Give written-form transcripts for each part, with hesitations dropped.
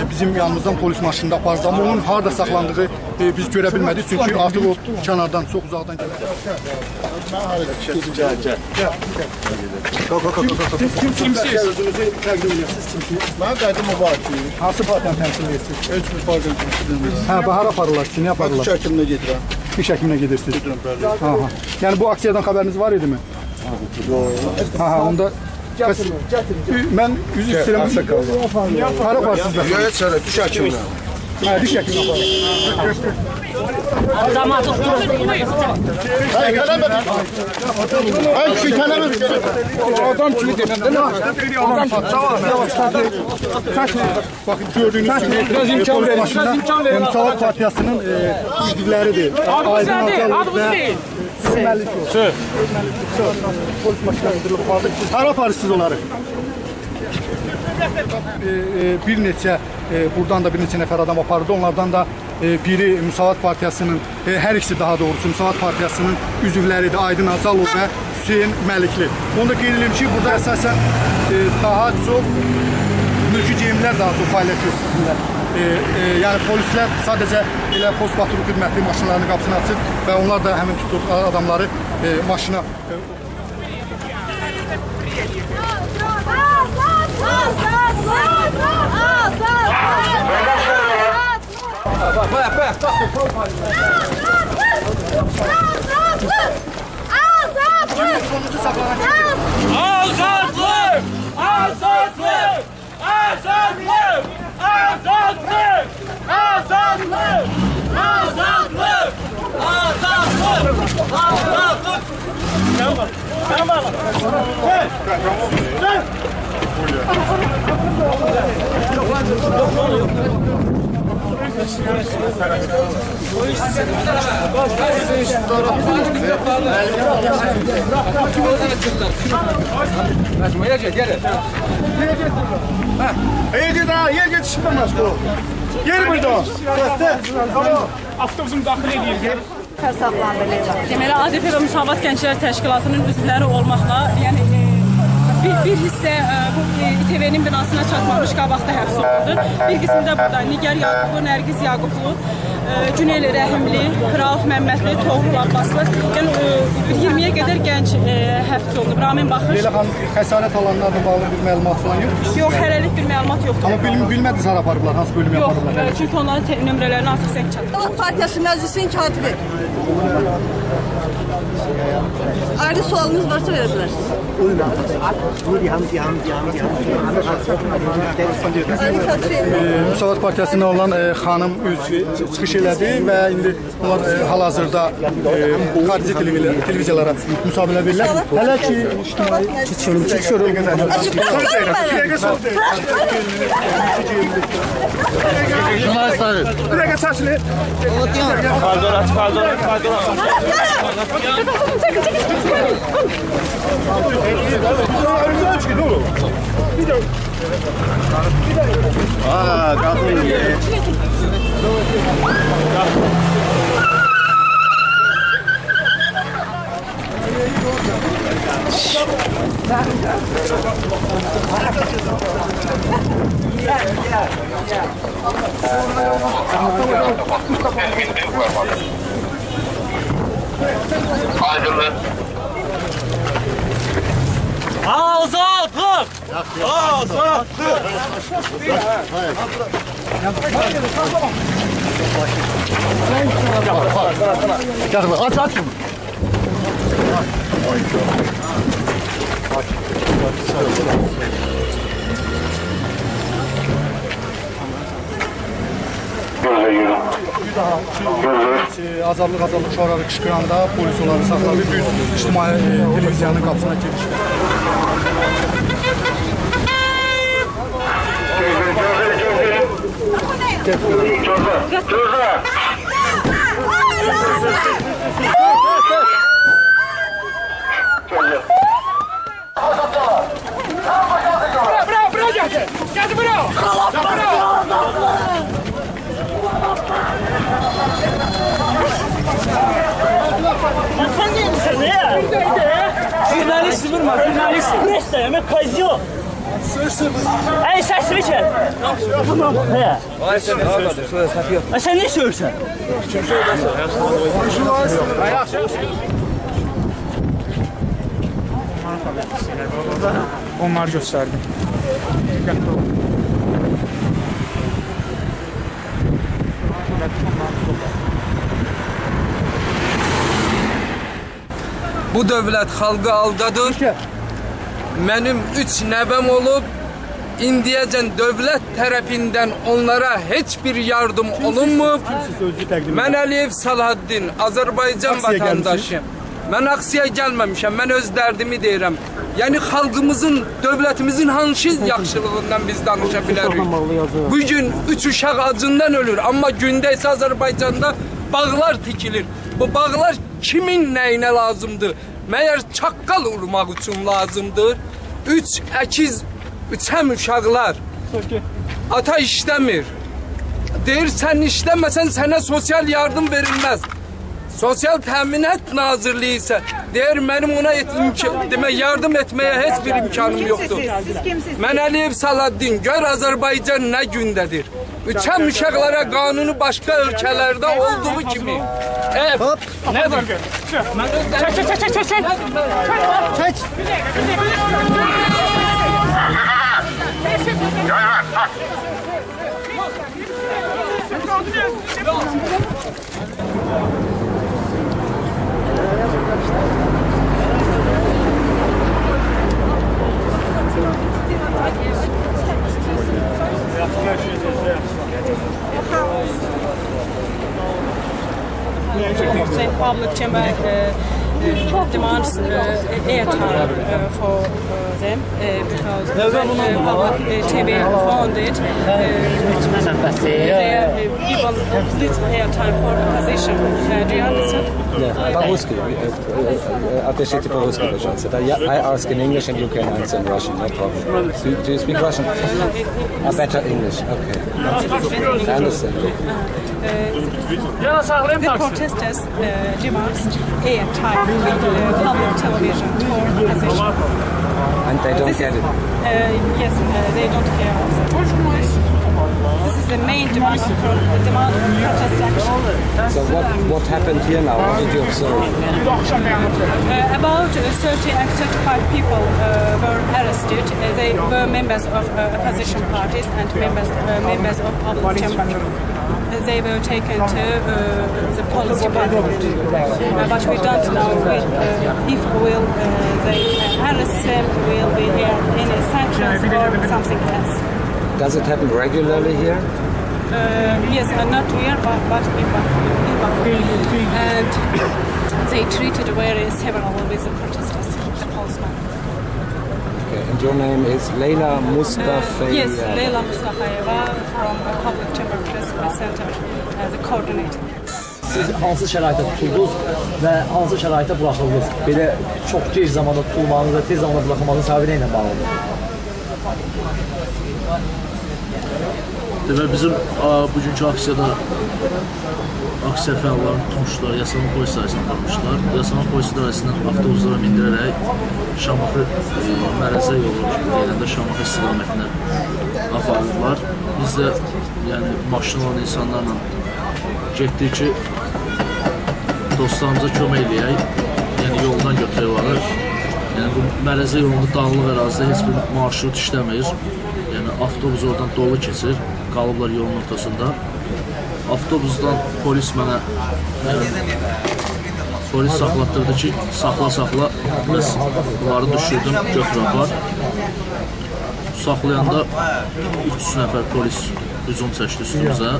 Bizim yanımızdan polis maşınında apardı. Ama onun harada saxlandığı biz görə bilmədik. Çünki artıq o kənardan, çox uzaqdan gəlir. Kimsiniz? Özünüzü təqdim edirsiniz. Kimsiniz? Mən qədim mübarizəyim. Hansı partiyanı təmsil edirsiniz? Heç bir partiyanı təmsil edirəm. Hə, bahar aparırlar, sizi nə aparırlar? Diş həkiminə gedirəm. Diş həkiminə gedirsiniz. Gedirəm, bəli. Yəni bu aksiyadan xəbəriniz var idi mi? Onda mən üzr istəyirəm. Hara aparırsınız? Yox, heç diş həkiminə. Hə, diş həkiminə aparırsınız. Ay, kişi tələb edir. Adam kimi denəndə nə var? Bakın gördüğünüz gibi biraz imkan verin. Müsavat Partiyasının üzvləridir. Adımız değil. Söz. Polis maşına qıdırılıb qaldı. Hara aparırsınız onları? Bir neçə, buradan da bir neçə nəfər adam apardı. Onlardan da biri Müsavat Partiyasının, hər ikisi daha doğrusu Müsavat Partiyasının üzvləridir. Aydın Azalov və Hüseyin Məlikli. Onu da qeyd edelim ki, burada əsasən daha çox mülki geyimlər daha çox fəaliyyət göstərirlər. Yəni polislər sadəcə elə post patrul xidməti maşınlarının qapısını açır və onlar da həmin tutduğu adamları maşına Yer geçişimden meşgul ol. Yer burada. Avtobusun daxil edir. Deməli, ADP və Müsavat Gənclər Təşkilatının üzvləri olmaqla, yəni bir hissə bu İTV-nin binasına çatmamış qabaqda həbs olundu. Bir qismi də burada Nigar Yaqublu, Nərgiz Yaqublu, Cüneyl Rəhimli, Rauf Məmmədli, Toğrul Abbaslı, yəni 20-yə qədər gənc həbs olundu. Ramin Baxış. Leyla xanım, xəsarət alanlarla bağlı bir məlumat falan yoxdur? Yox, hələlik bir məlumat yoxdur. Amma bilmədiniz hara aparıblar, hansı bölüm yaparıblar? Yox, çünki onların nömrələrini artıq sən çatdı. Müsavat Partiyası məclisinin katibi. Ayrı sualınız varsa verebilirsiniz. Müsavat Partiyasına olan xanım çıxış elədi və indi onlar hal-hazırda xarici televiziyalara müsabiqə verirlər. Hələ ki, keçiyorum. Bir dəqiqə çəkilin. Pardon. Aa, qalxın. Azadlık! Azadlık! Aç. Azadlıq şüarları qışqıranda polis onları saxladı, düz ictimai televiziyanın qapısına girişdi. Bravo, geldi bravo! Sen değil misin ya? Jurnalist vurma, jurnalist. Presta, yemek kaydı yok. Ey, səsini kəl. Hə. Ay, sən nə söyürsən? Kim söyləsin? Onlar göstərdi. Bu dövlət xalqı aldadır. Mənim 3 nəvəm olub. İndiyəcən dövlət tərəfindən onlara heç bir yardım olunmub. Mən Əliyev Salahaddin, Azərbaycan vətəndaşıyım. Mən aksiyaya gəlməmişəm, mən öz dərdimi deyirəm. Yəni xalqımızın, dövlətimizin hansı yaxşılığından biz danışa bilərik. Bugün 3 uşaq acından ölür, amma gündə isə Azərbaycanda bağlar tikilir. Bu bağlar kimin nəyinə lazımdır? Məyər çaqqal urmaq üçün lazımdır? 3 əkiz, 3 uşaqlar. Ata işləmir. Deyir, sən işləməsən sənə sosial yardım verilməz. Sosial Təminat Nazirliyi isə deyir, mənim ona yardım etməyə heç bir imkanım yoxdur. Mən Əliyev Salahaddin, gör Azərbaycan nə gündədir. 3 uşaqlara qanunu başqa ölkələrdə olduğu kimi. Nədir? Çək. Public chamber demands airtime for them because when public TV founded, they give little airtime for opposition. Do you understand? По-русски. Отошите по-русски, пожалуйста. I ask in English and you can answer in Russian, no problem. Do you speak Russian? Better English, okay. I understand. The protesters demands airtime with public television for opposition. And they don't get it? Yes, they don't care. This is the main demand of protest action. So what happened here now? What did you observe? About 35 people were arrested. They were members of opposition parties and members of public chamber. They were taken to the police department. But we don't know if they arrest them, will be any sanctions or something else. Does it happen regularly here? Yes, not here, but in Baku. And they treated very several with the protesters, the policemen. Okay, and your name is Leyla Mustafayeva? Yes, Leyla Mustafayeva from Public Chamber Press Center, the coordinator. Siz hansı şəraitdə tutuldunuz və hansı şəraitdə buraxıldınız? Belə çox gec zamanda tutulmanız və tez zamanda buraxılmanızın səbəbi nə ilə bağlıdır? Demək, bizim bugünkü aksiyada aksiya fəallarını tutmuşlar, Yasamal polis idarəsindən tutmuşlar. Yasamal polis idarəsindən avtobuslara mindirərək Şamaxı Mərəzə yolu deyiləndə Şamaxı istiqamətinə apardılar. Biz də yəni, maşın olan insanlarla getdik ki, dostlarımıza kömək eləyək, yəni yoldan götürək olaraq. Yəni, bu Mərəzə yolunda dağlıq ərazidə heç bir marşrut işləmir. Yəni, avtobus oradan dolu keçir, qalıblar yolun ortasında. Avtobusdan polis mənə polis saxlatdırdı ki, saxla, bəs bunları düşürdüm, götür apar. Saxlayanda 300 nəfər polis hücum çəkdi üstümüzə.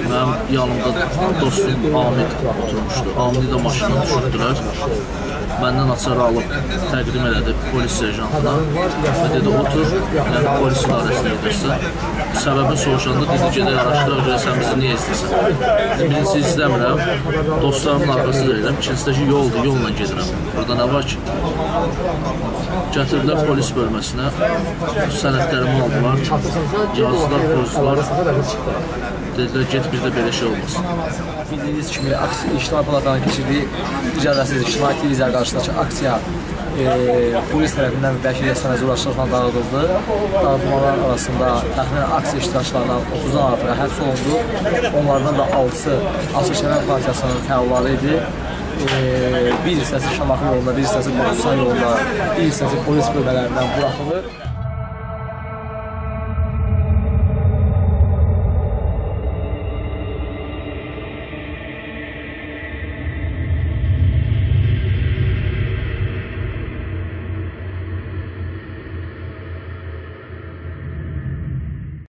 Mənim yanımda dostum Amid oturmuşdu. Amidi də maşından düşürdülər. Məndən açarı alıb təqdim elədi polis serjantına və dedi, otur, yəni polis idarəsinə gedirsə, səbəbini soruşanda dedi gedək araşdıraq görəsən bizi niyə izləsən. Birincisi izləmirəm, dostlarımın arxası deyirəm. İkincisi də ki, yoldur, yolla gedirəm. Burada nə var ki? Gətirdilər polis bölməsinə, sənədlərimi aldılar, yazdılar, pozdular. Dedilər, get bir də belə şey olmasın. Bildiyiniz kimi, İctimai Palatanın keçirdiyi icazəsiz İctimai Televiziyaya qarşıdakı aksiya polis tərəfindən və vəkiliyyə sənəzurlaşdırıqla dağıdıldı. Dağıtmalar arasında təxminən aksiya iştirakçılarından 30-dan artıq həbs olundu. Onlardan da 6-sı Açıq-Şərəf Partiyasının fəalları idi. Bir hissəsi Şamaxı yolunda, bir hissəsi Qonşusan yolunda, bir hissəsi polis bölmələrindən buraxılır.